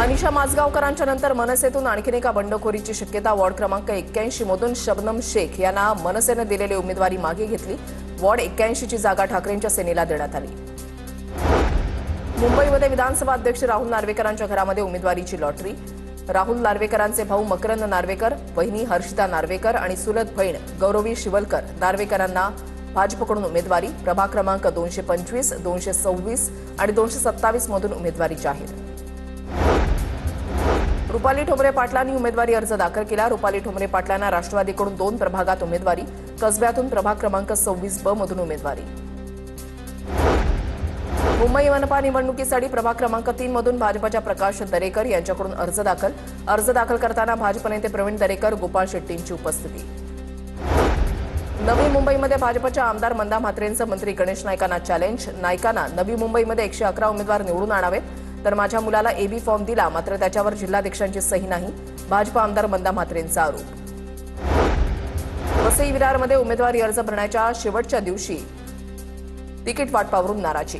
अनिशा माजगावकरांच्या नंतर मनसेतून आणखीन एका बंडखोरीची शक्यता. वॉर्ड क्रमांक 81 मधून शबनम शेख यांना मनसेने दिलेली उमेदवारी मागे घेतली. वॉर्ड 81 ची जागा ठाकरेंच्या सेनेला देण्यात आली. मुंबईमध्ये विधानसभा अध्यक्ष राहुल नार्वेकरांच्या घरामध्ये उमेदवारीची लॉटरी. राहुल नार्वेकरांचे भाऊ मकरंद नार्वेकर, वहिनी हर्षिता नार्वेकर आणि सुलत बहीण गौरवी शिवलकर नार्वेकरांना भाजपकडून उमेदवारी. प्रभाग क्रमांक 225, 226 आणि 227 मधून उमेदवारी जाहीर. रुपाली ठोंबरे पाटलांनी उमेदवारी अर्ज दाखल केला. रुपाली ठोंबरे पाटलांना राष्ट्रवादीकडून 2 प्रभागात उमेदवारी. कसब्यातून प्रभाग क्रमांक 26B मधून उमेदवारी. मुंबई मनपा निवडणुकीसाठी प्रभाग क्रमांक 3 मधून भाजपच्या प्रकाश दरेकर यांच्याकडून अर्ज दाखल करताना भाजप नेते प्रवीण दरेकर, गोपाळ शेट्टींची उपस्थिती. नवी मुंबईमध्ये भाजपच्या आमदार मंदा म्हात्रेंचं मंत्री गणेश नाईकांना चॅलेंज. नाईकांना नवी मुंबईमध्ये 111 उमेदवार निवडून आणावेत, तर माझ्या मुलाला एबी फॉर्म दिला मात्र त्याच्यावर जिल्हाध्यक्षांची सही नाही. भाजप आमदार मंदा म्हात्रेंचा आरोप. वसई विरारमध्ये उमेदवारी अर्ज भरण्याच्या शेवटच्या दिवशी तिकीट वाटपावरून नाराजी.